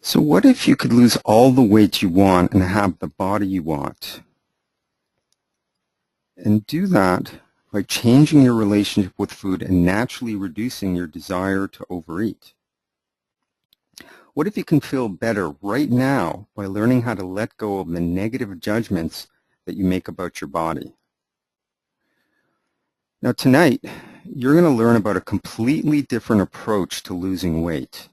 So what if you could lose all the weight you want and have the body you want? And do that by changing your relationship with food and naturally reducing your desire to overeat. What if you can feel better right now by learning how to let go of the negative judgments that you make about your body? Now tonight, you're going to learn about a completely different approach to losing weight.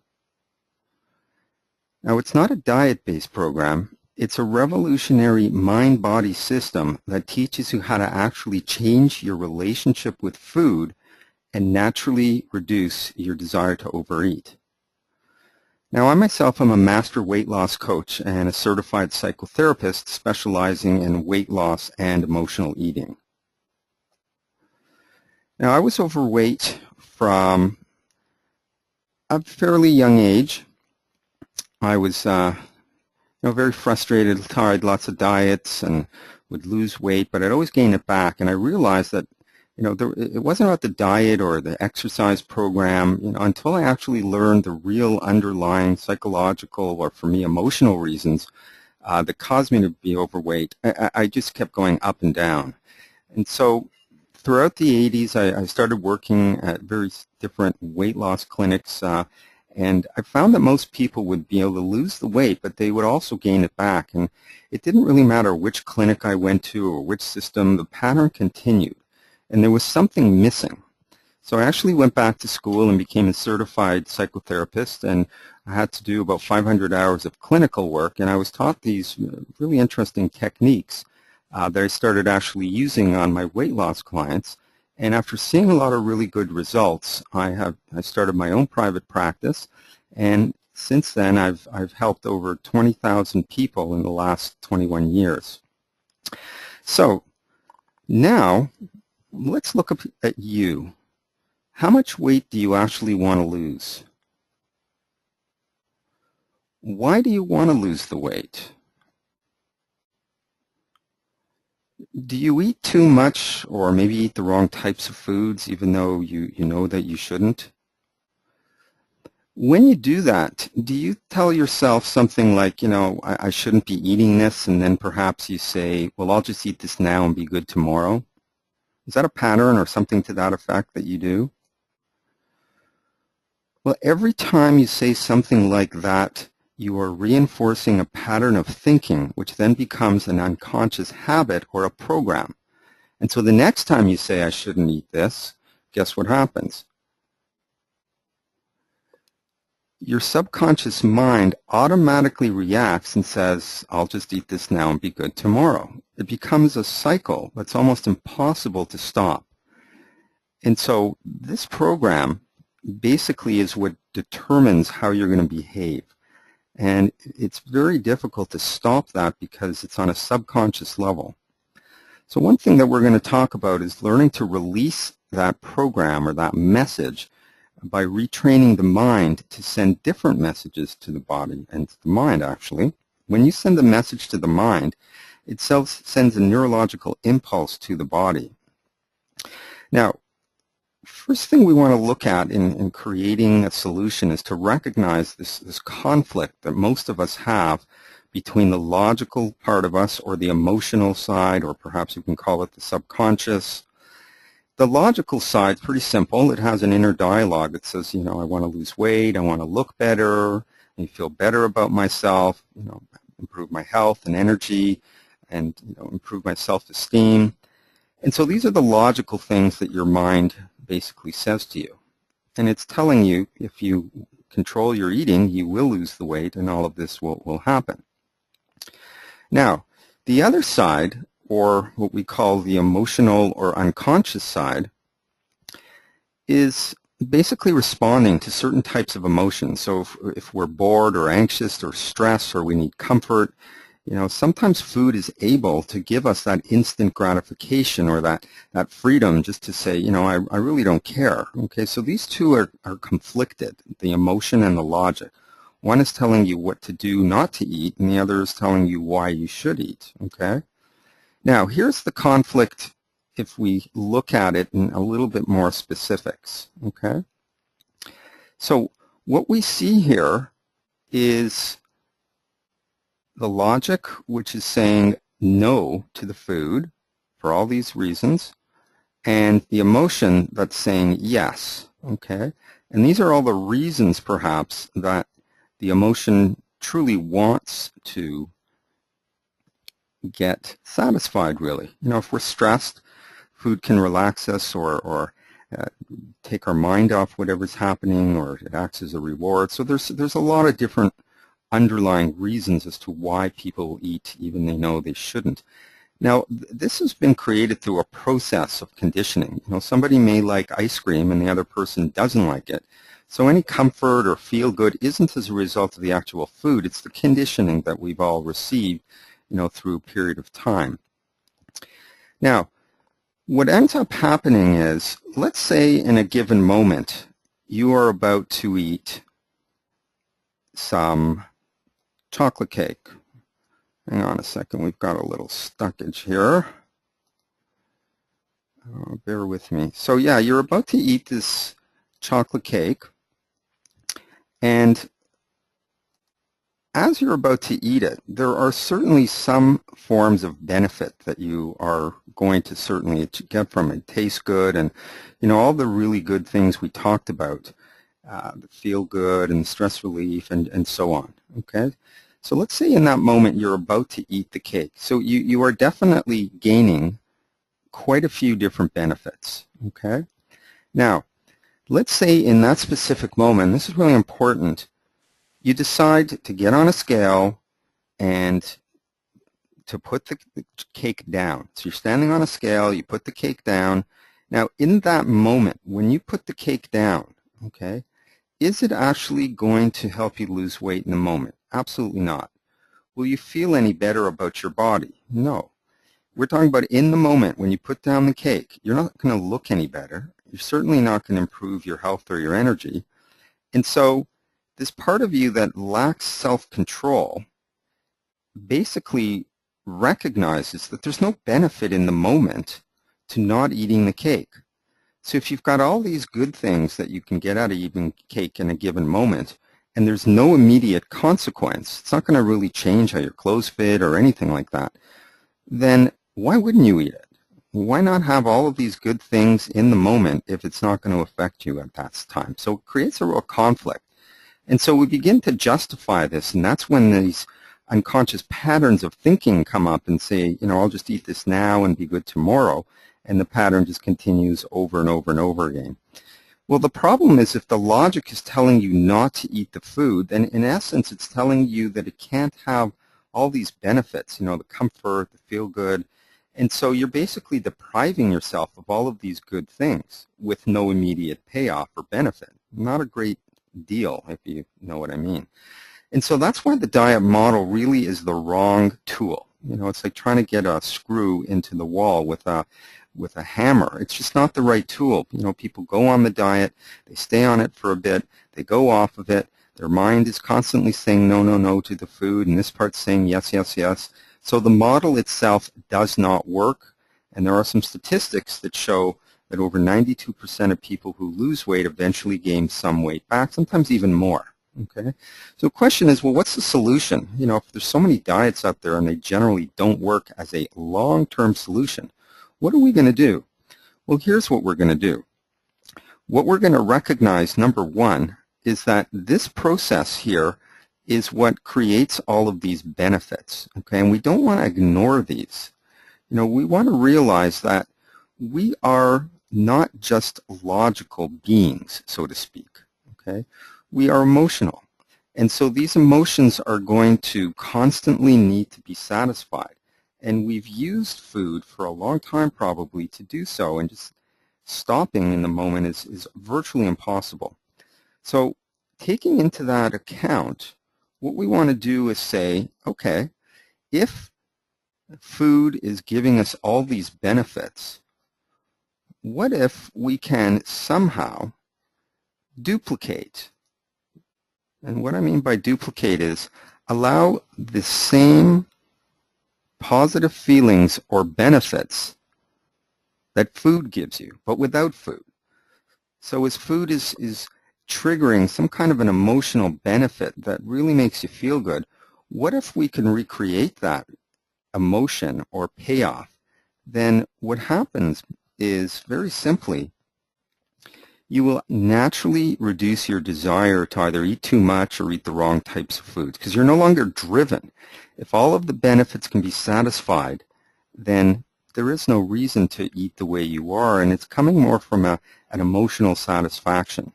Now, it's not a diet-based program. It's a revolutionary mind-body system that teaches you how to actually change your relationship with food and naturally reduce your desire to overeat. Now, I myself am a master weight loss coach and a certified psychotherapist specializing in weight loss and emotional eating. Now, I was overweight from a fairly young age. I was very frustrated, tried lots of diets and would lose weight, but I'd always gain it back. And I realized that, it wasn't about the diet or the exercise program, until I actually learned the real underlying psychological or, for me, emotional reasons that caused me to be overweight. I just kept going up and down. And so throughout the 80s, I started working at various different weight loss clinics, and I found that most people would be able to lose the weight, but they would also gain it back. And it didn't really matter which clinic I went to or which system, the pattern continued. And there was something missing. So I actually went back to school and became a certified psychotherapist, and I had to do about 500 hours of clinical work, and I was taught these really interesting techniques that I started actually using on my weight loss clients. And after seeing a lot of really good results, I started my own private practice, and since then I've helped over 20,000 people in the last 21 years. So now let's look at you. How much weight do you actually want to lose? Why do you want to lose the weight? Do you eat too much or maybe eat the wrong types of foods even though you know that you shouldn't? When you do that, do you tell yourself something like, I shouldn't be eating this, and then perhaps you say, well, I'll just eat this now and be good tomorrow? Is that a pattern or something to that effect that you do? Well, every time you say something like that, you are reinforcing a pattern of thinking, which then becomes an unconscious habit or a program. And so the next time you say, I shouldn't eat this, guess what happens? Your subconscious mind automatically reacts and says, I'll just eat this now and be good tomorrow. It becomes a cycle that's almost impossible to stop. And so this program basically is what determines how you're going to behave. And it's very difficult to stop that because it's on a subconscious level. So one thing that we're going to talk about is learning to release that program or that message by retraining the mind to send different messages to the body and to the mind, actually. When you send a message to the mind, it sends a neurological impulse to the body. Now, first thing we want to look at in creating a solution is to recognize this conflict that most of us have between the logical part of us or the emotional side, or perhaps you can call it the subconscious. The logical side is pretty simple. It has an inner dialogue that says, I want to lose weight, I want to look better, I feel better about myself, improve my health and energy, and improve my self-esteem. And so these are the logical things that your mind basically says to you. And it's telling you if you control your eating, you will lose the weight, and all of this will happen. Now, the other side, or what we call the emotional or unconscious side, is basically responding to certain types of emotions. So if we're bored or anxious or stressed or we need comfort, sometimes food is able to give us that instant gratification or that freedom just to say, I really don't care. Okay, so these two are conflicted, the emotion and the logic. One is telling you what to do not to eat, and the other is telling you why you should eat. Okay, now here's the conflict if we look at it in a little bit more specifics. Okay, so what we see here is the logic, which is saying no to the food for all these reasons, and the emotion that's saying yes, okay? And these are all the reasons, perhaps, that the emotion truly wants to get satisfied, really. You know, if we're stressed, food can relax us or take our mind off whatever's happening, or it acts as a reward. So there's a lot of different underlying reasons as to why people eat even they know they shouldn't. Now, this has been created through a process of conditioning. You know, somebody may like ice cream and the other person doesn't like it. So any comfort or feel good isn't as a result of the actual food. It's the conditioning that we've all received, you know, through a period of time. Now, what ends up happening is, let's say in a given moment, you are about to eat some chocolate cake. Hang on a second, we've got a little stuckage here. Bear with me. So yeah, you're about to eat this chocolate cake, and as you're about to eat it, there are certainly some forms of benefit that you are going to certainly get from it. It tastes good, and you know, all the really good things we talked about, the feel good and stress relief and so on, okay? So let's say in that moment you're about to eat the cake. So you are definitely gaining quite a few different benefits, okay? Now, let's say in that specific moment, this is really important, you decide to get on a scale and to put the cake down. So you're standing on a scale, you put the cake down. Now, in that moment, when you put the cake down, okay, is it actually going to help you lose weight in the moment? Absolutely not. Will you feel any better about your body? No. We're talking about in the moment when you put down the cake. You're not going to look any better. You're certainly not going to improve your health or your energy. And so this part of you that lacks self-control basically recognizes that there's no benefit in the moment to not eating the cake. So if you've got all these good things that you can get out of eating cake in a given moment, and there's no immediate consequence, it's not going to really change how your clothes fit or anything like that, then why wouldn't you eat it? Why not have all of these good things in the moment if it's not going to affect you at that time? So it creates a real conflict. And so we begin to justify this, and that's when these unconscious patterns of thinking come up and say, you know, I'll just eat this now and be good tomorrow. And the pattern just continues over and over and over again. Well, the problem is if the logic is telling you not to eat the food, then in essence it's telling you that it can't have all these benefits, you know, the comfort, the feel good. And so you're basically depriving yourself of all of these good things with no immediate payoff or benefit. Not a great deal, if you know what I mean. And so that's why the diet model really is the wrong tool. You know, it's like trying to get a screw into the wall with a hammer. It's just not the right tool. You know, people go on the diet, they stay on it for a bit, they go off of it, their mind is constantly saying no, no, no to the food, and this part's saying yes, yes, yes. So the model itself does not work, and there are some statistics that show that over 92% of people who lose weight eventually gain some weight back, sometimes even more. Okay, so the question is, well, what's the solution? You know, if there's so many diets out there and they generally don't work as a long-term solution, what are we going to do? Well, here's what we're going to do. What we're going to recognize, number one, is that this process here is what creates all of these benefits. Okay, and we don't want to ignore these. You know, we want to realize that we are not just logical beings, so to speak. Okay, we are emotional. And so these emotions are going to constantly need to be satisfied. And we've used food for a long time probably to do so, and just stopping in the moment is virtually impossible. So taking into that account, what we want to do is say, okay, if food is giving us all these benefits, what if we can somehow duplicate? And what I mean by duplicate is allow the same positive feelings or benefits that food gives you, but without food. So as food is triggering some kind of an emotional benefit that really makes you feel good, What if we can recreate that emotion or payoff? Then what happens is, very simply, you will naturally reduce your desire to either eat too much or eat the wrong types of foods, because you're no longer driven. If all of the benefits can be satisfied, then there is no reason to eat the way you are, and it's coming more from an emotional satisfaction.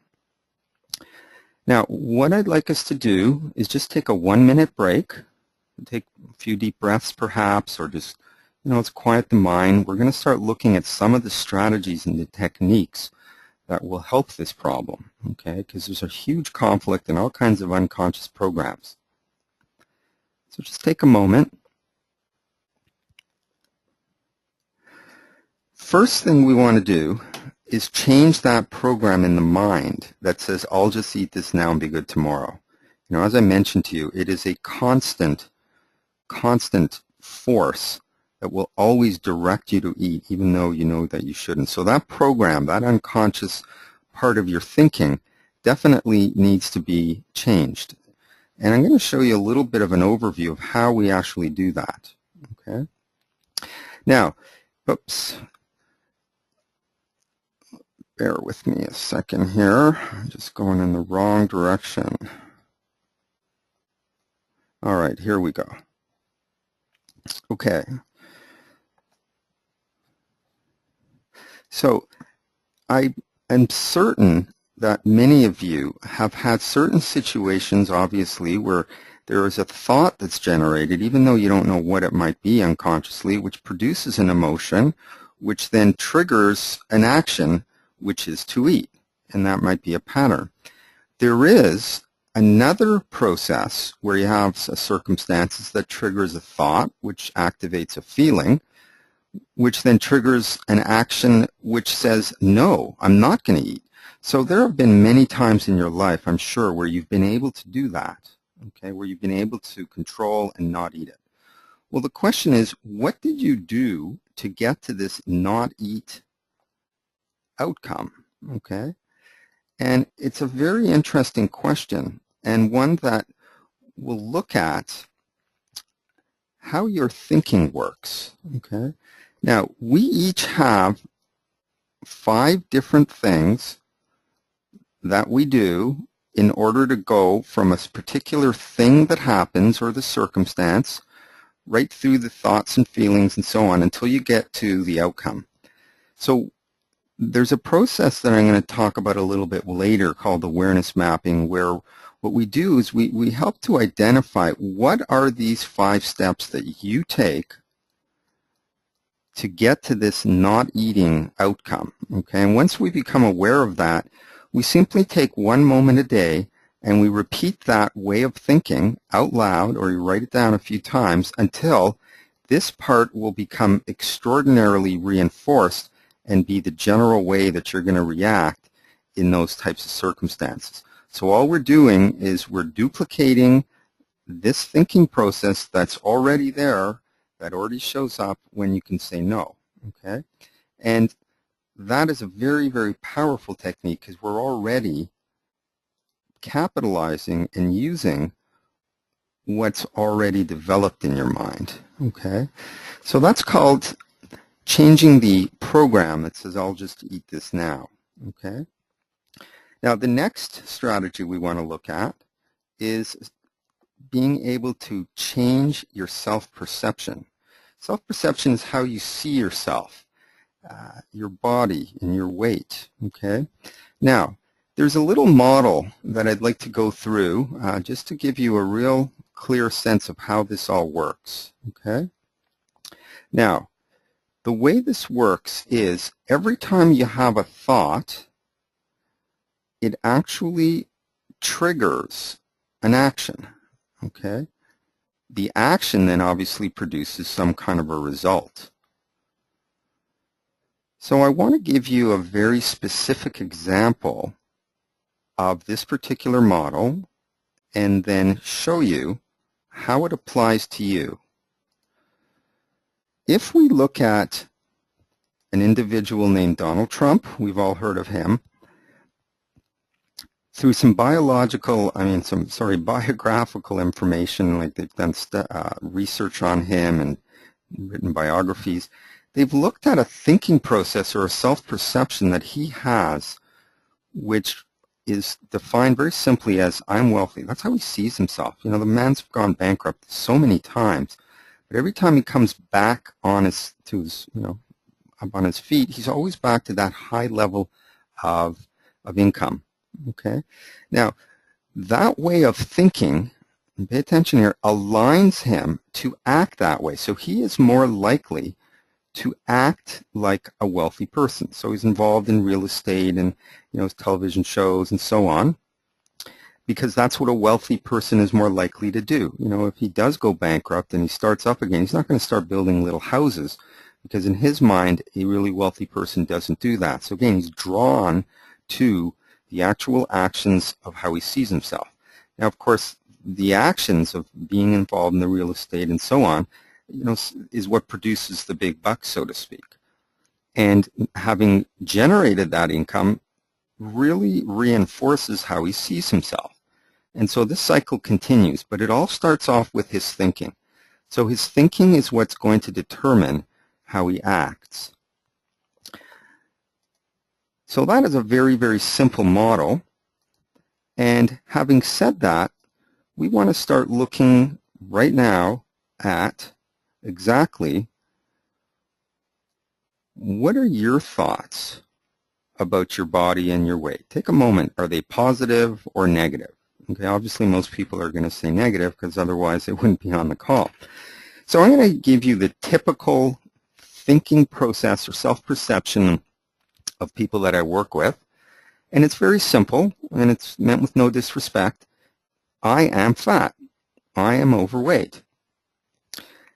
Now, what I'd like us to do is just take a 1-minute break, take a few deep breaths perhaps, or just, let's quiet the mind. We're going to start looking at some of the strategies and the techniques that will help this problem, okay? Because there's a huge conflict in all kinds of unconscious programs. So just take a moment. First thing we want to do is change that program in the mind that says, I'll just eat this now and be good tomorrow. As I mentioned to you, it is a constant force that will always direct you to eat, even though you know that you shouldn't. So that program, that unconscious part of your thinking, definitely needs to be changed. And I'm going to show you a little bit of an overview of how we actually do that. Okay. Now, bear with me a second here. I'm just going in the wrong direction. All right, here we go. Okay. So I am certain that many of you have had certain situations, obviously, where there is a thought that's generated, even though you don't know what it might be unconsciously, which produces an emotion, which then triggers an action, which is to eat, and that might be a pattern. There is another process where you have circumstances that triggers a thought, which activates a feeling, which then triggers an action which says, no, I'm not going to eat. So there have been many times in your life, I'm sure, where you've been able to do that, okay, where you've been able to control and not eat it. Well, the question is, what did you do to get to this not eat outcome, okay? And it's a very interesting question, and one that will look at how your thinking works, okay? Now, we each have 5 different things that we do in order to go from a particular thing that happens or the circumstance right through the thoughts and feelings and so on until you get to the outcome. So there's a process that I'm going to talk about a little bit later called awareness mapping, where what we do is we help to identify what are these 5 steps that you take to get to this not eating outcome, okay? And once we become aware of that, we simply take 1 moment a day and we repeat that way of thinking out loud, or you write it down a few times until this part will become extraordinarily reinforced and be the general way that you're going to react in those types of circumstances. So all we're doing is we're duplicating this thinking process that's already there, that already shows up when you can say no, okay? And that is a very, very powerful technique because we're already capitalizing and using what's already developed in your mind, okay? So that's called changing the program that says, I'll just eat this now, okay? Now, the next strategy we want to look at is being able to change your self-perception. Self-perception is how you see yourself, your body, and your weight, okay? Now, there's a little model that I'd like to go through just to give you a real clear sense of how this all works, okay? Now, the way this works is every time you have a thought, it actually triggers an action, okay? The action then obviously produces some kind of a result. So I want to give you a very specific example of this particular model and then show you how it applies to you. If we look at an individual named Donald Trump, we've all heard of him. through some biographical information, like they've done research on him and written biographies, they've looked at a thinking process or a self-perception that he has, which is defined very simply as I'm wealthy. That's how he sees himself. You know, the man's gone bankrupt so many times, but every time he comes back on his up on his feet, he's always back to that high level of income. Okay, now that way of thinking, and pay attention here, aligns him to act that way. So he is more likely to act like a wealthy person. So he's involved in real estate and television shows and so on, because that's what a wealthy person is more likely to do. If he does go bankrupt and he starts up again, he's not going to start building little houses, because in his mind, a really wealthy person doesn't do that. So again, he's drawn to the actual actions of how he sees himself. Now, of course, the actions of being involved in the real estate and so on, is what produces the big bucks, so to speak. And having generated that income really reinforces how he sees himself. And so this cycle continues, but it all starts off with his thinking. So his thinking is what's going to determine how he acts. So that is a very, very simple model. And having said that, we want to start looking right now at exactly what are your thoughts about your body and your weight. Take a moment. Are they positive or negative? Okay, obviously most people are going to say negative, because otherwise they wouldn't be on the call. So I'm going to give you the typical thinking process or self-perception of people that I work with. And it's very simple, and it's meant with no disrespect. I am fat. I am overweight.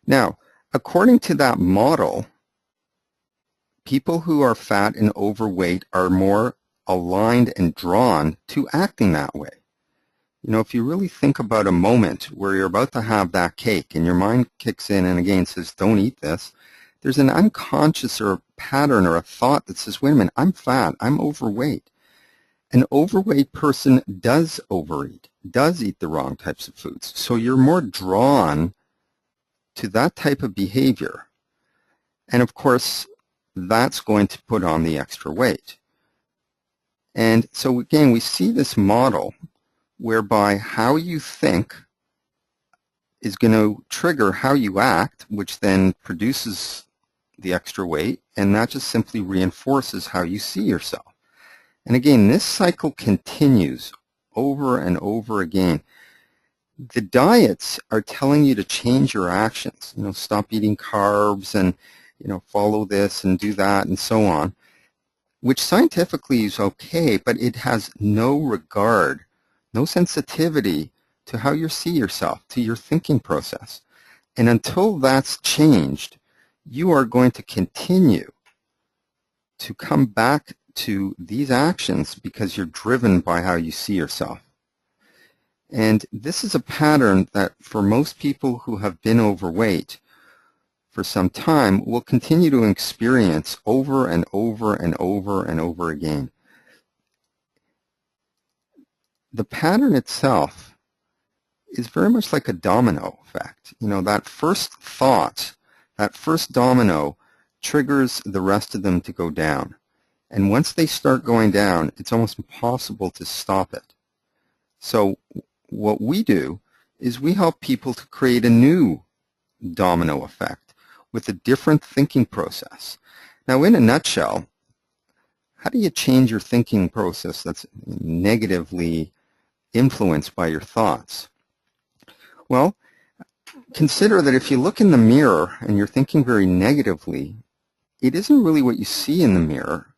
Now, according to that model, people who are fat and overweight are more aligned and drawn to acting that way. If you really think about a moment where you're about to have that cake and your mind kicks in and again says, don't eat this, there's an unconscious or a pattern or a thought that says, wait a minute, I'm fat, I'm overweight. An overweight person does overeat, does eat the wrong types of foods. So you're more drawn to that type of behavior. And of course, that's going to put on the extra weight. And so again, we see this model whereby how you think is going to trigger how you act, which then produces the extra weight, and that just simply reinforces how you see yourself. And again, this cycle continues over and over again. The diets are telling you to change your actions, stop eating carbs and, follow this and do that and so on, which scientifically is okay, but it has no regard, no sensitivity to how you see yourself, to your thinking process. And until that's changed, you are going to continue to come back to these actions because you're driven by how you see yourself. And this is a pattern that for most people who have been overweight for some time will continue to experience over and over and over and over again. The pattern itself is very much like a domino effect. That first thought, that first domino triggers the rest of them to go down. And once they start going down, it's almost impossible to stop it. So what we do is we help people to create a new domino effect with a different thinking process. Now, in a nutshell, how do you change your thinking process that's negatively influenced by your thoughts? Well, consider that if you look in the mirror and you're thinking very negatively, it isn't really what you see in the mirror.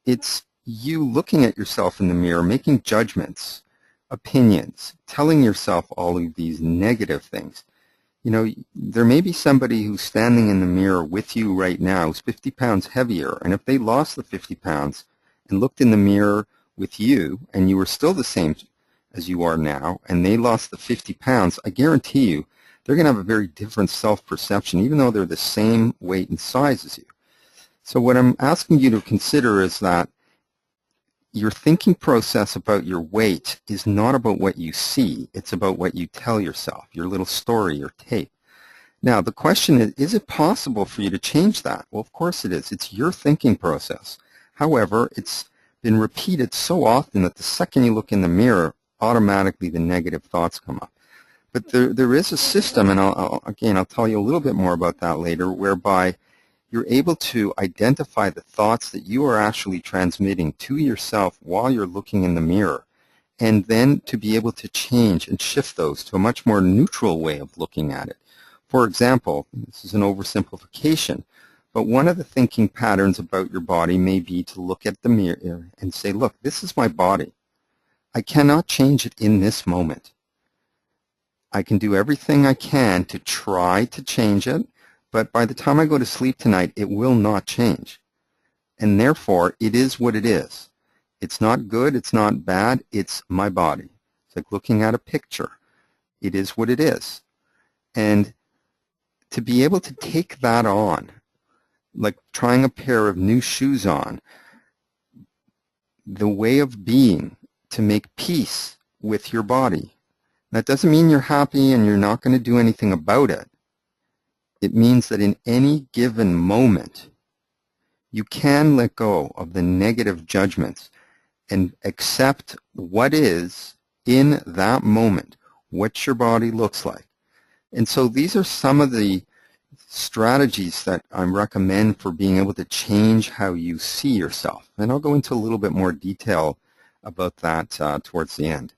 It's you looking at yourself in the mirror, making judgments, opinions, telling yourself all of these negative things. There may be somebody who's standing in the mirror with you right now who's 50 pounds heavier, and if they lost the 50 pounds and looked in the mirror with you and you were still the same as you are now, and they lost the 50 pounds, I guarantee you they're going to have a very different self-perception, even though they're the same weight and size as you. So what I'm asking you to consider is that your thinking process about your weight is not about what you see. It's about what you tell yourself, your little story, your tape. Now, the question is it possible for you to change that? Well, of course it is. It's your thinking process. However, it's been repeated so often that the second you look in the mirror, automatically the negative thoughts come up. But there is a system, and I'll tell you a little bit more about that later, whereby you're able to identify the thoughts that you are actually transmitting to yourself while you're looking in the mirror, and then to be able to change and shift those to a much more neutral way of looking at it. For example, this is an oversimplification, but one of the thinking patterns about your body may be to look at the mirror and say, look, this is my body. I cannot change it in this moment. I can do everything I can to try to change it, but by the time I go to sleep tonight, it will not change. And therefore, it is what it is. It's not good, it's not bad, it's my body. It's like looking at a picture. It is what it is. And to be able to take that on, like trying a pair of new shoes on, the way of being to make peace with your body. That doesn't mean you're happy and you're not going to do anything about it. It means that in any given moment, you can let go of the negative judgments and accept what is in that moment, what your body looks like. And so these are some of the strategies that I recommend for being able to change how you see yourself. And I'll go into a little bit more detail about that towards the end.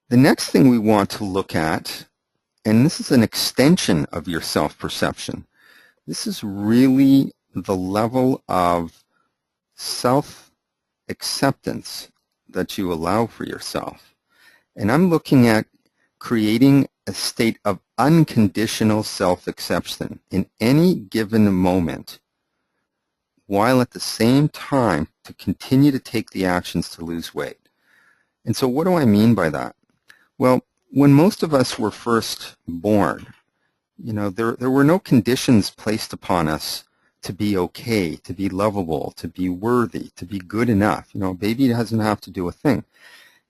The next thing we want to look at, and this is an extension of your self-perception, this is really the level of self-acceptance that you allow for yourself. And I'm looking at creating a state of unconditional self-acceptance in any given moment, while at the same time to continue to take the actions to lose weight. And so what do I mean by that? Well, when most of us were first born, there were no conditions placed upon us to be okay, to be lovable, to be worthy, to be good enough. A baby doesn't have to do a thing.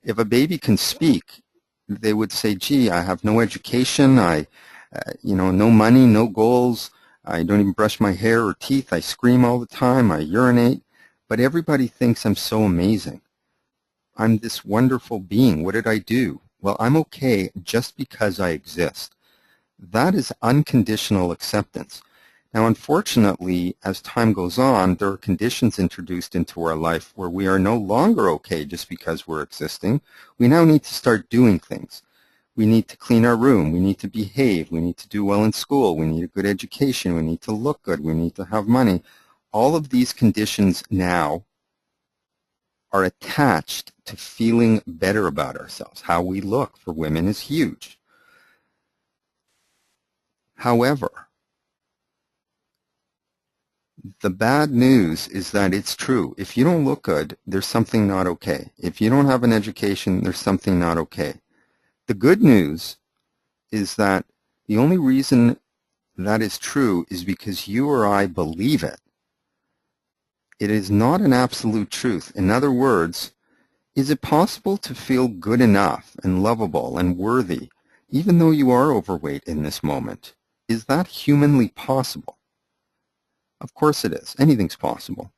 If a baby can speak, they would say, gee, I have no education, no money, no goals, I don't even brush my hair or teeth, I scream all the time, I urinate, but everybody thinks I'm so amazing. I'm this wonderful being. What did I do? Well, I'm okay just because I exist. That is unconditional acceptance. Now, unfortunately, as time goes on, there are conditions introduced into our life where we are no longer okay just because we're existing. We now need to start doing things. We need to clean our room. We need to behave. We need to do well in school. We need a good education. We need to look good. We need to have money. All of these conditions now are attached to feeling better about ourselves. How we look for women is huge. However, the bad news is that it's true. If you don't look good, there's something not okay. If you don't have an education, there's something not okay. The good news is that the only reason that is true is because you or I believe it. It is not an absolute truth. In other words, is it possible to feel good enough and lovable and worthy, even though you are overweight in this moment? Is that humanly possible? Of course it is. Anything's possible.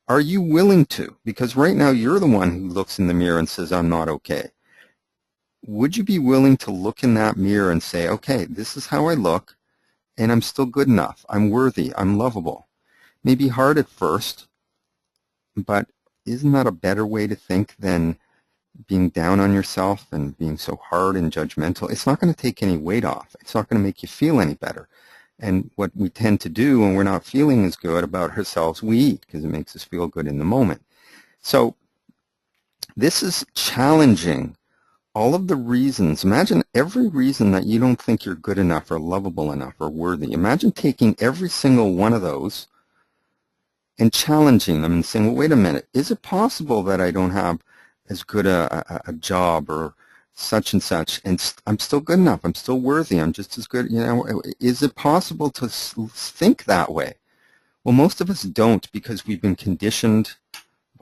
Are you willing to? Because right now you're the one who looks in the mirror and says, I'm not okay. Would you be willing to look in that mirror and say, okay, this is how I look, and I'm still good enough. I'm worthy. I'm lovable. Maybe hard at first, but isn't that a better way to think than being down on yourself and being so hard and judgmental? It's not going to take any weight off. It's not going to make you feel any better. And what we tend to do when we're not feeling as good about ourselves, we eat because it makes us feel good in the moment. So this is challenging all of the reasons. Imagine every reason that you don't think you're good enough or lovable enough or worthy. Imagine taking every single one of those and challenging them and saying, well, wait a minute, is it possible that I don't have as good a job or such and such, and I'm still good enough, I'm still worthy, I'm just as good, is it possible to think that way? Well, most of us don't, because we've been conditioned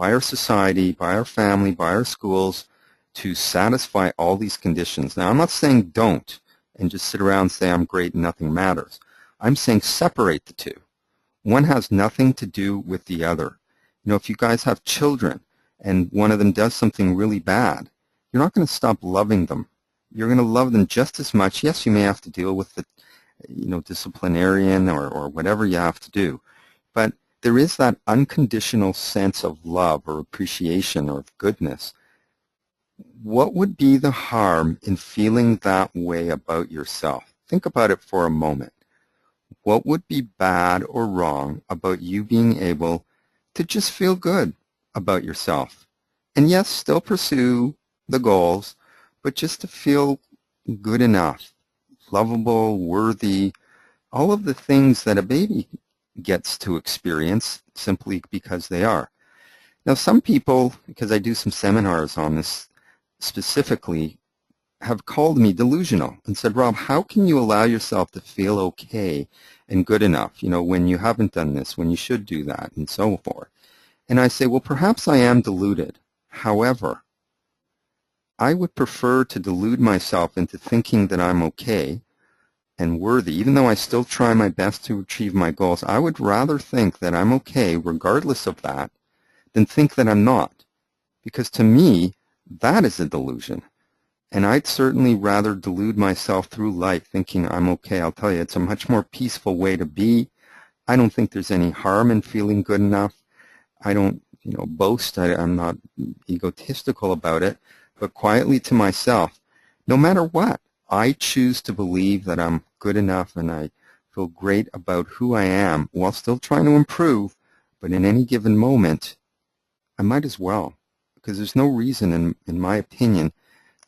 by our society, by our family, by our schools to satisfy all these conditions. Now, I'm not saying don't and just sit around and say I'm great and nothing matters. I'm saying separate the two. One has nothing to do with the other. You know, if you guys have children and one of them does something really bad, you're not going to stop loving them. You're going to love them just as much. Yes, you may have to deal with the, disciplinarian or whatever you have to do. But there is that unconditional sense of love or appreciation or goodness. What would be the harm in feeling that way about yourself? Think about it for a moment. What would be bad or wrong about you being able to just feel good about yourself? And yes, still pursue the goals, but just to feel good enough, lovable, worthy, all of the things that a baby gets to experience simply because they are. Now, some people, because I do some seminars on this specifically, have called me delusional and said, Rob, how can you allow yourself to feel okay and good enough, when you haven't done this, when you should do that, and so forth? And I say, well, perhaps I am deluded. However, I would prefer to delude myself into thinking that I'm okay and worthy, even though I still try my best to achieve my goals. I would rather think that I'm okay regardless of that than think that I'm not, because to me, that is a delusion. And I'd certainly rather delude myself through life thinking I'm okay. I'll tell you, it's a much more peaceful way to be. I don't think there's any harm in feeling good enough. I don't, boast. I'm not egotistical about it, but quietly to myself, no matter what, I choose to believe that I'm good enough and I feel great about who I am while still trying to improve. But in any given moment, I might as well, because there's no reason, in my opinion,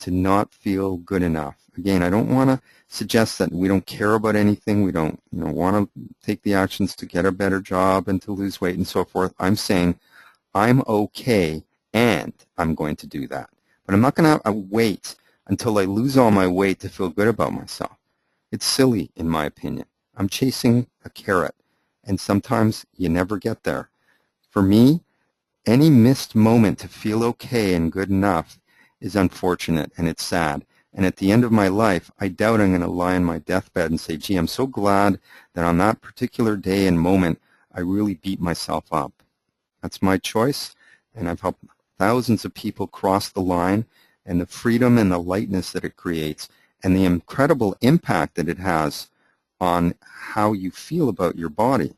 to not feel good enough. Again, I don't want to suggest that we don't care about anything. We don't want to take the actions to get a better job and to lose weight and so forth. I'm saying I'm okay and I'm going to do that. But I'm not going to wait until I lose all my weight to feel good about myself. It's silly, in my opinion. I'm chasing a carrot, and sometimes you never get there. For me, any missed moment to feel okay and good enough is unfortunate, and it's sad. And at the end of my life, I doubt I'm going to lie on my deathbed and say, gee, I'm so glad that on that particular day and moment, I really beat myself up. That's my choice, and I've helped thousands of people cross the line, and the freedom and the lightness that it creates, and the incredible impact that it has on how you feel about your body.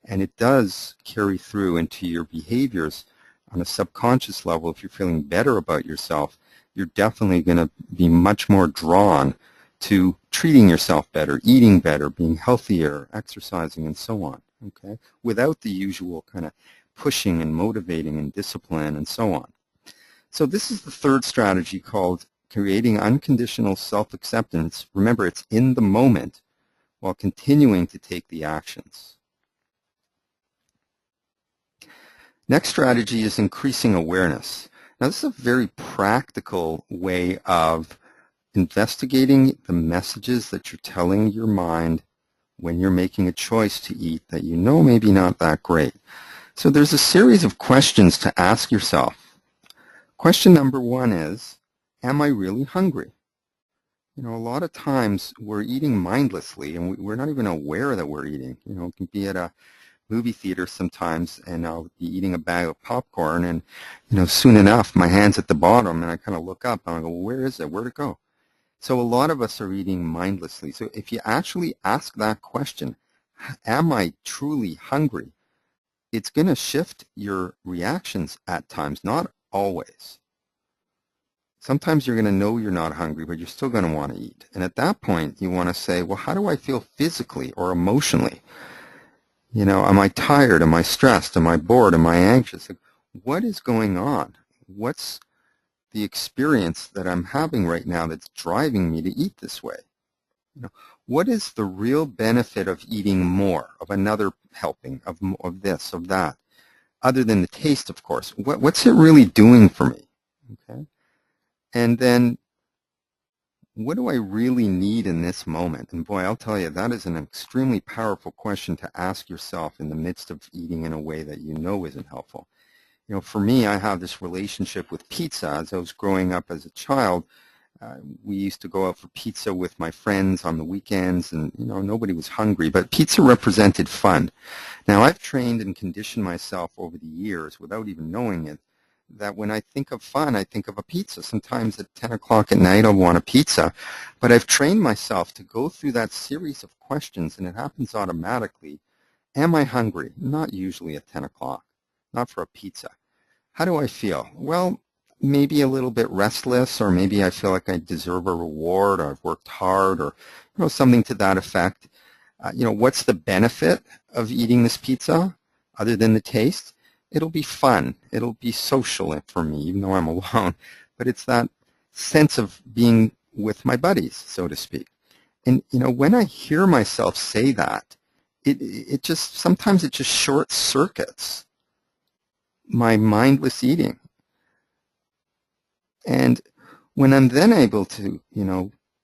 And it does carry through into your behaviors on a subconscious level. If you're feeling better about yourself, you're definitely going to be much more drawn to treating yourself better, eating better, being healthier, exercising, and so on, okay, without the usual kind of pushing and motivating and discipline and so on. So this is the third strategy, called creating unconditional self-acceptance. Remember, it's in the moment while continuing to take the actions. Next strategy is increasing awareness. Now, this is a very practical way of investigating the messages that you're telling your mind when you're making a choice to eat that maybe not that great. So there's a series of questions to ask yourself. Question number one is, am I really hungry? A lot of times we're eating mindlessly and we're not even aware that we're eating. It can be at a movie theater sometimes and I'll be eating a bag of popcorn and, soon enough my hand's at the bottom and I kind of look up and I go, well, where is it? Where'd it go? So a lot of us are eating mindlessly. So if you actually ask that question, am I truly hungry? It's going to shift your reactions at times, not always. Sometimes you're going to know you're not hungry, but you're still going to want to eat. And at that point, you want to say, well, how do I feel physically or emotionally? Am I tired? Am I stressed? Am I bored? Am I anxious? What is going on? What's the experience that I'm having right now that's driving me to eat this way? What is the real benefit of eating more, of another helping, of this, of that, other than the taste, of course? What's it really doing for me? Okay. And then, what do I really need in this moment? And boy, I'll tell you, that is an extremely powerful question to ask yourself in the midst of eating in a way that isn't helpful. For me, I have this relationship with pizza. As I was growing up as a child, we used to go out for pizza with my friends on the weekends, and nobody was hungry, but pizza represented fun. Now, I've trained and conditioned myself over the years, without even knowing it, that when I think of fun, I think of a pizza. Sometimes at 10 o'clock at night, I'll want a pizza, but I've trained myself to go through that series of questions, and it happens automatically. Am I hungry? Not usually at 10 o'clock, not for a pizza. How do I feel? Well, maybe a little bit restless, or maybe I feel like I deserve a reward, or I've worked hard, or something to that effect. What's the benefit of eating this pizza other than the taste? It'll be fun. It'll be social for me, even though I'm alone. But it's that sense of being with my buddies, so to speak. And when I hear myself say that, it just sometimes it just short circuits my mindless eating. And when I'm then able to,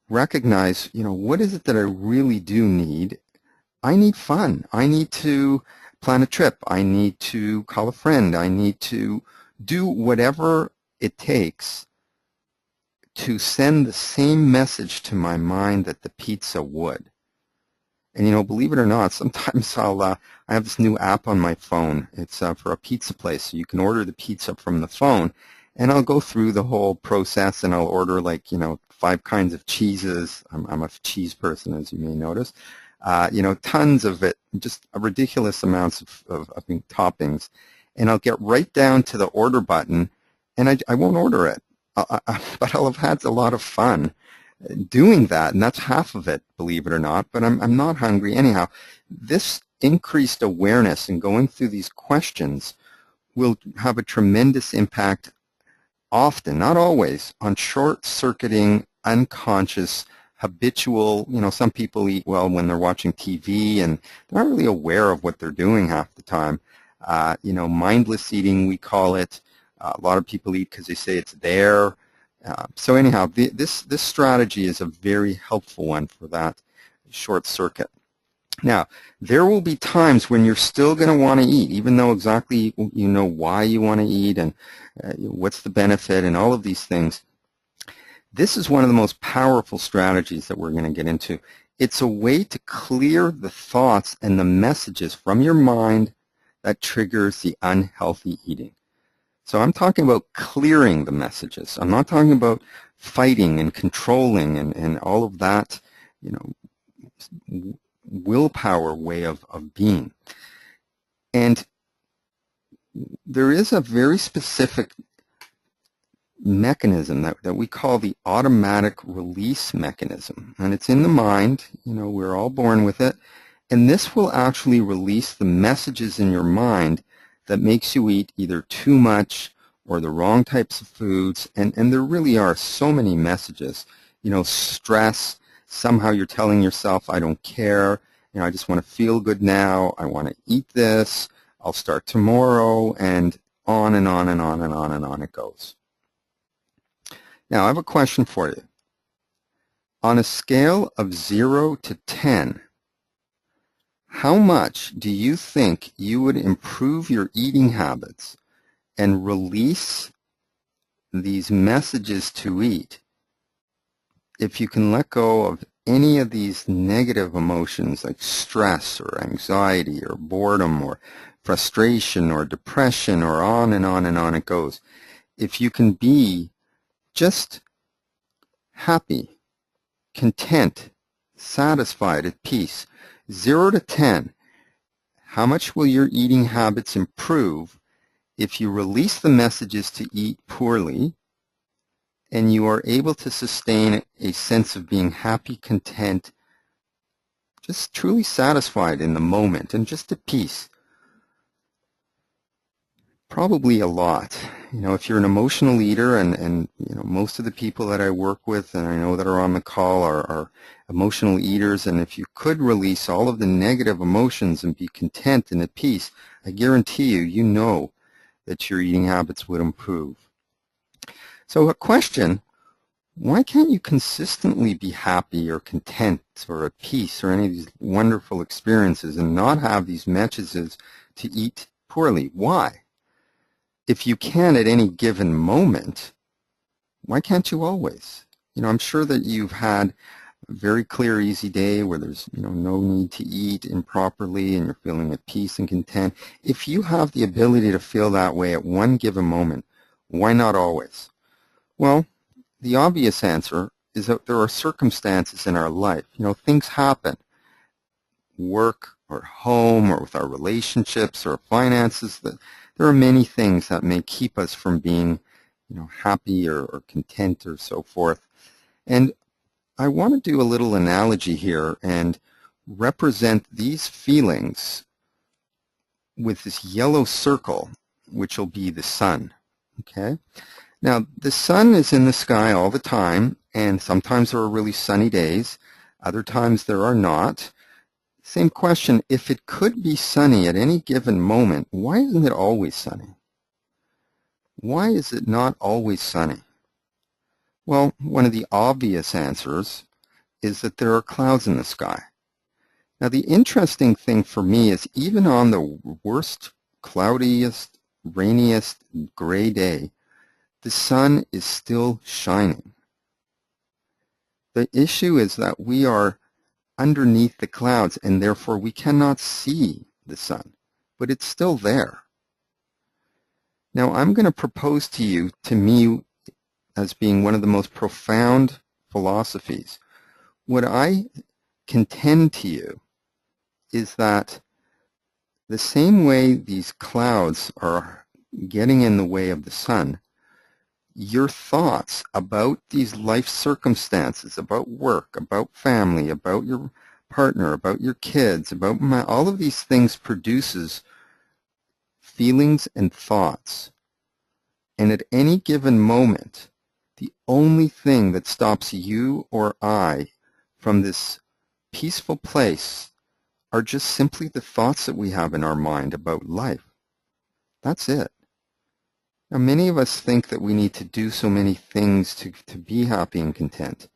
recognize, what is it that I really do need? I need fun. I need to plan a trip. I need to call a friend. I need to do whatever it takes to send the same message to my mind that the pizza would. And believe it or not, sometimes I have this new app on my phone. It's for a pizza place, so you can order the pizza from the phone. And I'll go through the whole process, and I'll order 5 kinds of cheeses. I'm a cheese person, as you may notice. Tons of it, just ridiculous amounts of toppings. And I'll get right down to the order button, and I won't order it. But I'll have had a lot of fun doing that, and that's half of it, believe it or not. But I'm not hungry anyhow. This increased awareness and going through these questions will have a tremendous impact, often, not always, on short-circuiting, unconscious, habitual, some people eat well when they're watching TV and they're not really aware of what they're doing half the time. Mindless eating, we call it. A lot of people eat because they say it's there. So anyhow, this strategy is a very helpful one for that short circuit. Now, there will be times when you're still going to want to eat, even though exactly you know why you want to eat and what's the benefit and all of these things. This is one of the most powerful strategies that we're going to get into. It's a way to clear the thoughts and the messages from your mind that triggers the unhealthy eating. So I'm talking about clearing the messages. I'm not talking about fighting and controlling and all of that, willpower way of being. And there is a very specific mechanism that we call the automatic release mechanism. And it's in the mind. We're all born with it. And this will actually release the messages in your mind that makes you eat either too much or the wrong types of foods. And there really are so many messages. Stress. Somehow you're telling yourself, I don't care. I just want to feel good now. I want to eat this. I'll start tomorrow. And on and on and on and on and on it goes. Now, I have a question for you. On a scale of 0 to 10, how much do you think you would improve your eating habits and release these messages to eat if you can let go of any of these negative emotions like stress or anxiety or boredom or frustration or depression or on and on and on it goes? If you can be just happy, content, satisfied, at peace, 0 to 10, how much will your eating habits improve if you release the messages to eat poorly and you are able to sustain a sense of being happy, content, just truly satisfied in the moment and just at peace? Probably a lot. If you're an emotional eater, and most of the people that I work with and I know that are on the call are emotional eaters, and if you could release all of the negative emotions and be content and at peace, I guarantee you know that your eating habits would improve. So a question, why can't you consistently be happy or content or at peace or any of these wonderful experiences and not have these messages to eat poorly? Why? if you can at any given moment, why can't you always? I'm sure that you've had a very clear, easy day where there's no need to eat improperly and you're feeling at peace and content. If you have the ability to feel that way at one given moment, why not always? Well, the obvious answer is that there are circumstances in our life. Things happen. Work or home or with our relationships or finances. There are many things that may keep us from being happy or content or so forth. And I want to do a little analogy here and represent these feelings with this yellow circle, which will be the sun. Okay? Now, the sun is in the sky all the time, and sometimes there are really sunny days. Other times there are not. Same question, if it could be sunny at any given moment, why isn't it always sunny? Why is it not always sunny? Well, one of the obvious answers is that there are clouds in the sky. Now, the interesting thing for me is even on the worst, cloudiest, rainiest, gray day, the sun is still shining. The issue is that we are underneath the clouds and therefore we cannot see the sun, but it's still there. Now, I'm going to propose to me, as being one of the most profound philosophies. What I contend to you is that the same way these clouds are getting in the way of the sun, your thoughts about these life circumstances, about work, about family, about your partner, about your kids, about all of these things produces feelings and thoughts. And at any given moment, the only thing that stops you or I from this peaceful place are just simply the thoughts that we have in our mind about life. That's it. Now, many of us think that we need to do so many things to be happy and content.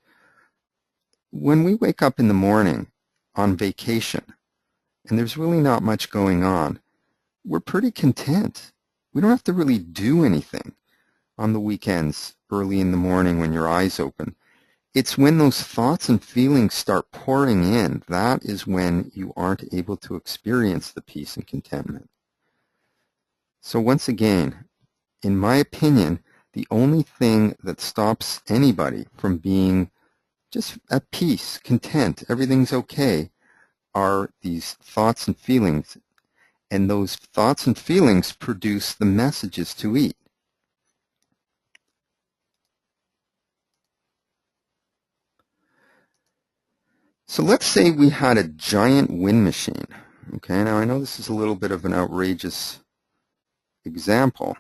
When we wake up in the morning on vacation, and there's really not much going on, we're pretty content. We don't have to really do anything on the weekends, early in the morning when your eyes open. It's when those thoughts and feelings start pouring in, that is when you aren't able to experience the peace and contentment. So once again, in my opinion, the only thing that stops anybody from being just at peace, content, everything's okay, are these thoughts and feelings. And those thoughts and feelings produce the messages to eat. So let's say we had a giant wind machine. Okay, now I know this is a little bit of an outrageous example,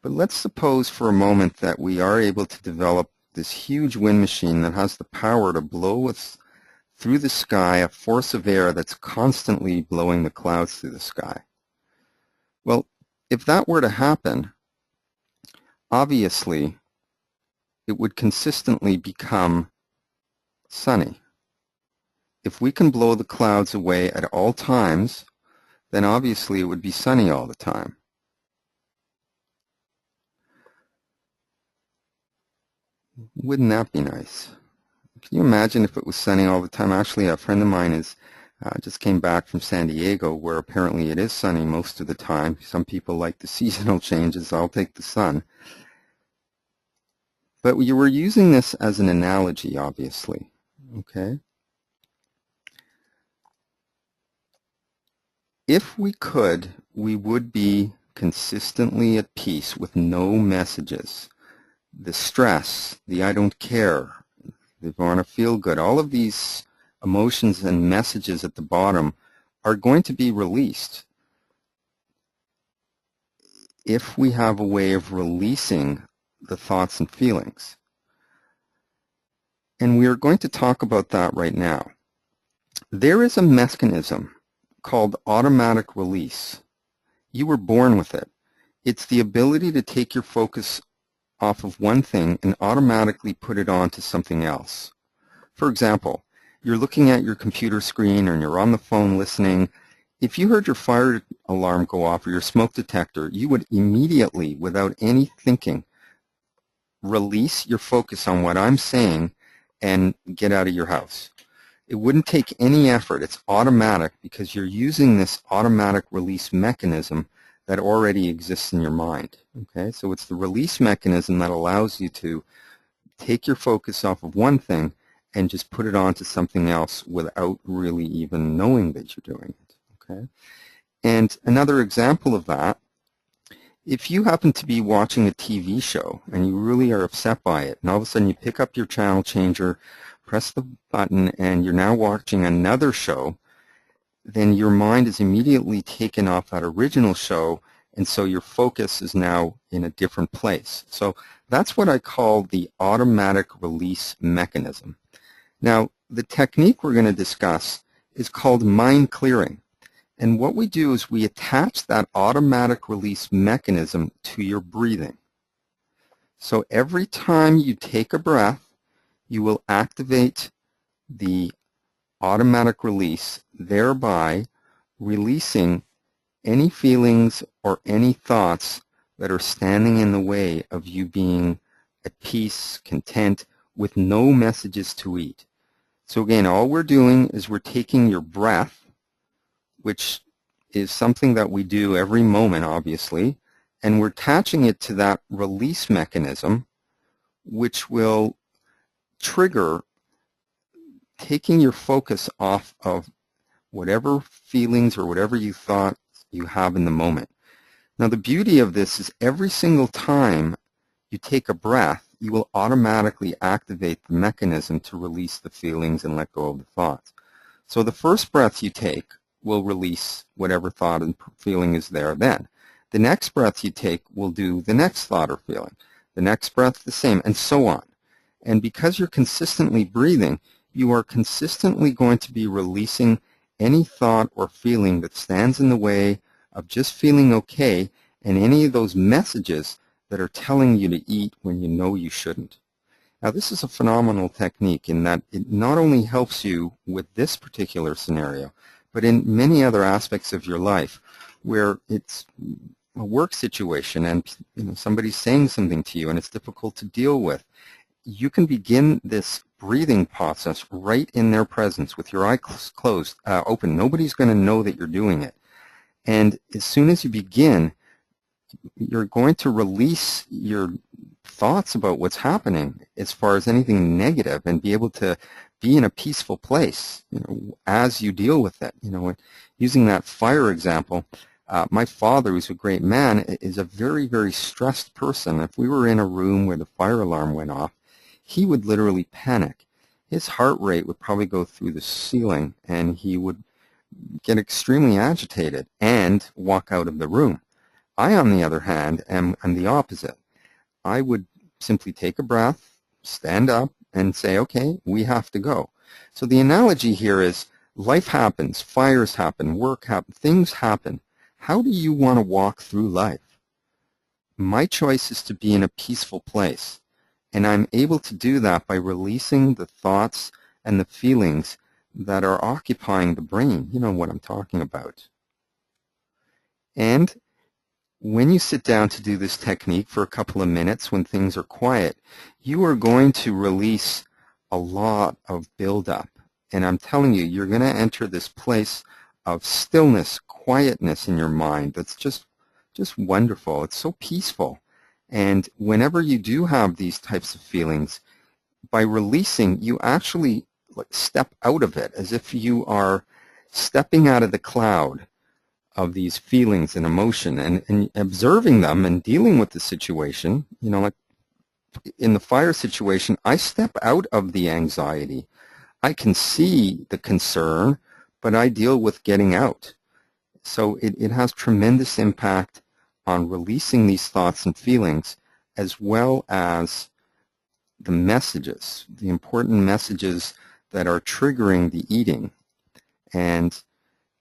but let's suppose for a moment that we are able to develop this huge wind machine that has the power to blow us through the sky, a force of air that's constantly blowing the clouds through the sky. Well, if that were to happen, obviously it would consistently become sunny. If we can blow the clouds away at all times, then obviously it would be sunny all the time. Wouldn't that be nice? Can you imagine if it was sunny all the time? Actually, a friend of mine just came back from San Diego, where apparently it is sunny most of the time. Some people like the seasonal changes. I'll take the sun. But we were using this as an analogy, obviously. Okay? If we could, we would be consistently at peace with no messages. The stress, the I don't care, the want to feel good, all of these emotions and messages at the bottom are going to be released if we have a way of releasing the thoughts and feelings. And we are going to talk about that right now. There is a mechanism called automatic release. You were born with it. It's the ability to take your focus off of one thing and automatically put it onto something else. For example, you're looking at your computer screen and you're on the phone listening. if you heard your fire alarm go off or your smoke detector, you would immediately, without any thinking, release your focus on what I'm saying and get out of your house. It wouldn't take any effort. It's automatic because you're using this automatic release mechanism that already exists in your mind. Okay, so it's the release mechanism that allows you to take your focus off of one thing and just put it onto something else without really even knowing that you're doing it. Okay, and another example of that, if you happen to be watching a TV show and you really are upset by it, and all of a sudden you pick up your channel changer, press the button, and you're now watching another show, then your mind is immediately taken off that original show, and so your focus is now in a different place. So that's what I call the automatic release mechanism. Now, the technique we're going to discuss is called mind clearing. And what we do is we attach that automatic release mechanism to your breathing. So every time you take a breath, you will activate the automatic release, thereby releasing any feelings or any thoughts that are standing in the way of you being at peace, content, with no messages to eat. So again, all we're doing is we're taking your breath, which is something that we do every moment, obviously, and we're attaching it to that release mechanism, which will trigger taking your focus off of whatever feelings or whatever you thought you have in the moment. Now, the beauty of this is every single time you take a breath, you will automatically activate the mechanism to release the feelings and let go of the thoughts. So the first breath you take will release whatever thought and feeling is there then. The next breath you take will do the next thought or feeling. The next breath the same, and so on. And because you're consistently breathing, you are consistently going to be releasing any thought or feeling that stands in the way of just feeling okay, and any of those messages that are telling you to eat when you know you shouldn't. Now, this is a phenomenal technique in that it not only helps you with this particular scenario, but in many other aspects of your life where it's a work situation and somebody's saying something to you and it's difficult to deal with. You can begin this breathing process right in their presence with your eyes closed, open. Nobody's going to know that you're doing it. And as soon as you begin, you're going to release your thoughts about what's happening as far as anything negative and be able to be in a peaceful place, as you deal with it. Using that fire example, my father, who's a great man, is a very, very stressed person. If we were in a room where the fire alarm went off, he would literally panic. His heart rate would probably go through the ceiling, and he would get extremely agitated and walk out of the room. I, on the other hand, am the opposite. I would simply take a breath, stand up, and say, okay, we have to go. So the analogy here is life happens, fires happen, work happens, things happen. How do you want to walk through life? My choice is to be in a peaceful place, and I'm able to do that by releasing the thoughts and the feelings that are occupying the brain. You know what I'm talking about. And when you sit down to do this technique for a couple of minutes when things are quiet, you are going to release a lot of buildup. And I'm telling you, you're going to enter this place of stillness, quietness in your mind that's just wonderful. It's so peaceful. And whenever you do have these types of feelings, by releasing, you actually step out of it as if you are stepping out of the cloud of these feelings and emotion and observing them and dealing with the situation. Like in the fire situation, I step out of the anxiety. I can see the concern, but I deal with getting out. So it has tremendous impact on releasing these thoughts and feelings, as well as the messages, the important messages that are triggering the eating. And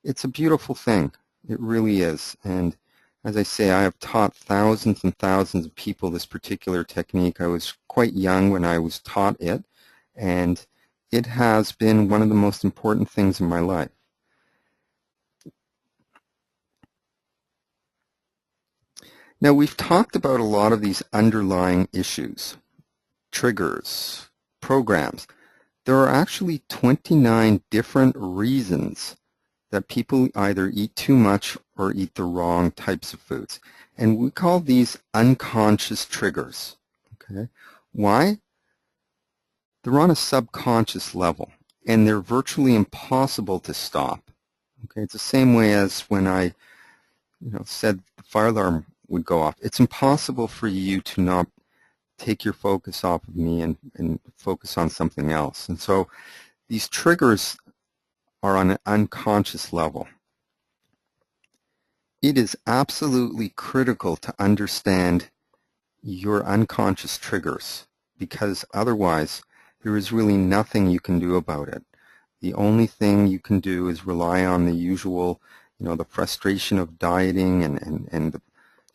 it's a beautiful thing. It really is. And as I say, I have taught thousands and thousands of people this particular technique. I was quite young when I was taught it, and it has been one of the most important things in my life. Now, we've talked about a lot of these underlying issues, triggers, programs. There are actually 29 different reasons that people either eat too much or eat the wrong types of foods. And we call these unconscious triggers. Okay? Why? They're on a subconscious level, and they're virtually impossible to stop. Okay? It's the same way as when I said the fire alarm would go off. It's impossible for you to not take your focus off of me and focus on something else. And so these triggers are on an unconscious level. It is absolutely critical to understand your unconscious triggers, because otherwise there is really nothing you can do about it. The only thing you can do is rely on the usual, the frustration of dieting and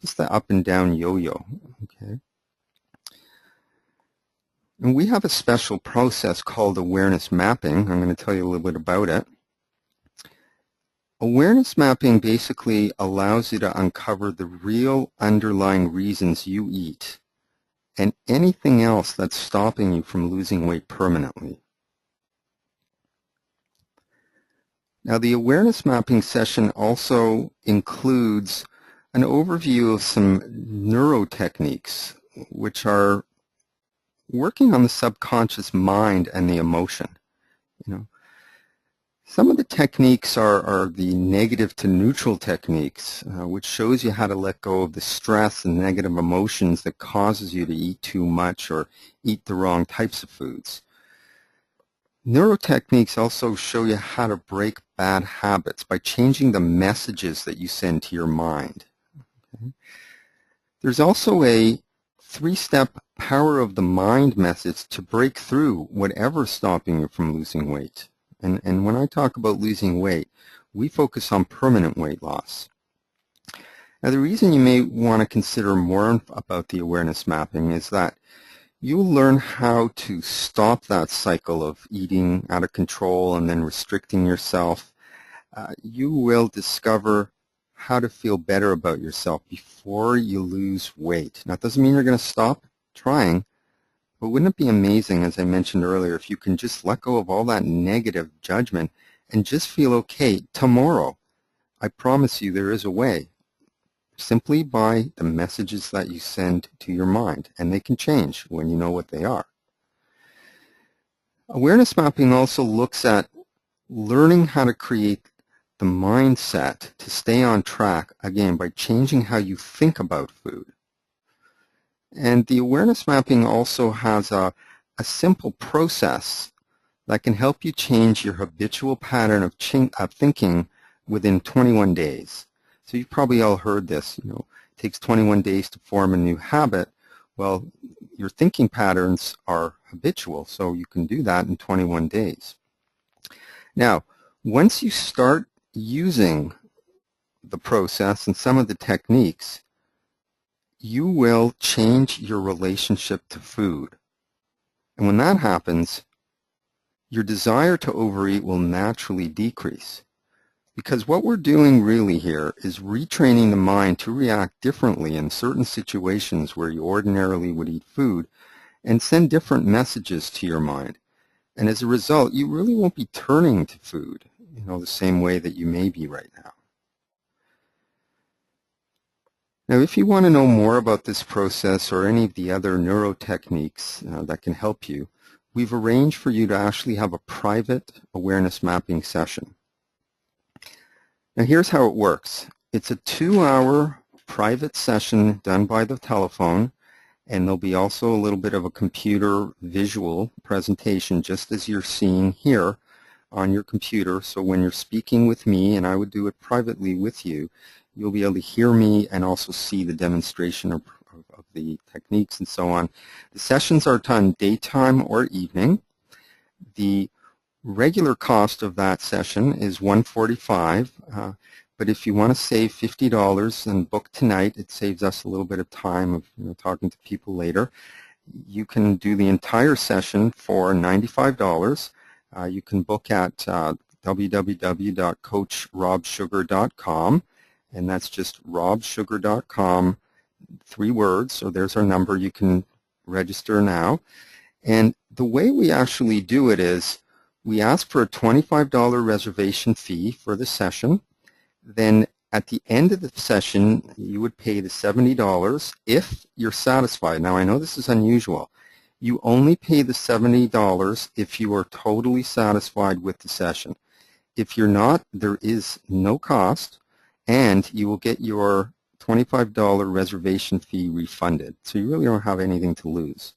just the up and down yo-yo. Okay. And we have a special process called awareness mapping. I'm going to tell you a little bit about it. Awareness mapping basically allows you to uncover the real underlying reasons you eat and anything else that's stopping you from losing weight permanently. Now, the awareness mapping session also includes an overview of some neuro techniques, which are working on the subconscious mind and the emotion. Some of the techniques are the negative to neutral techniques, which shows you how to let go of the stress and negative emotions that causes you to eat too much or eat the wrong types of foods. Neurotechniques also show you how to break bad habits by changing the messages that you send to your mind. Okay. There's also a 3-step power of the mind message to break through whatever's stopping you from losing weight. And when I talk about losing weight, we focus on permanent weight loss. Now, the reason you may want to consider more about the awareness mapping is that you'll learn how to stop that cycle of eating out of control and then restricting yourself. You will discover how to feel better about yourself before you lose weight. Now, it doesn't mean you're going to stop trying, but wouldn't it be amazing, as I mentioned earlier, if you can just let go of all that negative judgment and just feel okay tomorrow? I promise you there is a way, simply by the messages that you send to your mind, and they can change when you know what they are. Awareness mapping also looks at learning how to create the mindset to stay on track, again, by changing how you think about food. And the awareness mapping also has a simple process that can help you change your habitual pattern of thinking within 21 days. So you've probably all heard this, it takes 21 days to form a new habit. Well, your thinking patterns are habitual, so you can do that in 21 days. Now, once you start using the process and some of the techniques, you will change your relationship to food. And when that happens, your desire to overeat will naturally decrease. Because what we're doing really here is retraining the mind to react differently in certain situations where you ordinarily would eat food and send different messages to your mind. And as a result, you really won't be turning to food, the same way that you may be right now. Now, if you want to know more about this process or any of the other neurotechniques that can help you, we've arranged for you to actually have a private awareness mapping session. Now, here's how it works. It's a 2-hour private session done by the telephone, and there'll be also a little bit of a computer visual presentation, just as you're seeing here on your computer. So when you're speaking with me, and I would do it privately with you, you'll be able to hear me and also see the demonstration of the techniques and so on. The sessions are done daytime or evening. The regular cost of that session is $145, but if you want to save $50 and book tonight, it saves us a little bit of time of talking to people later. You can do the entire session for $95. You can book at www.coachrobsugar.com, and that's just robsugar.com 3 words. So there's our number. You can register now. And the way we actually do it is we ask for a $25 reservation fee for the session. Then at the end of the session, you would pay the $70 if you're satisfied. Now, I know this is unusual. You only pay the $70 if you are totally satisfied with the session. If you're not, there is no cost, and you will get your $25 reservation fee refunded. So you really don't have anything to lose.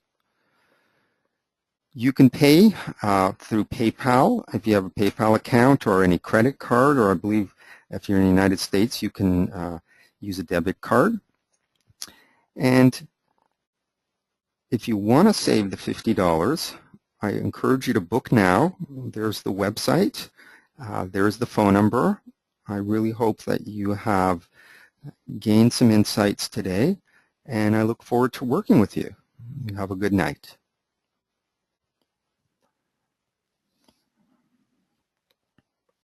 You can pay through PayPal if you have a PayPal account or any credit card, or I believe if you're in the United States, you can use a debit card. And if you want to save the $50, I encourage you to book now. There's the website. There's the phone number. I really hope that you have gained some insights today, and I look forward to working with you. You have a good night.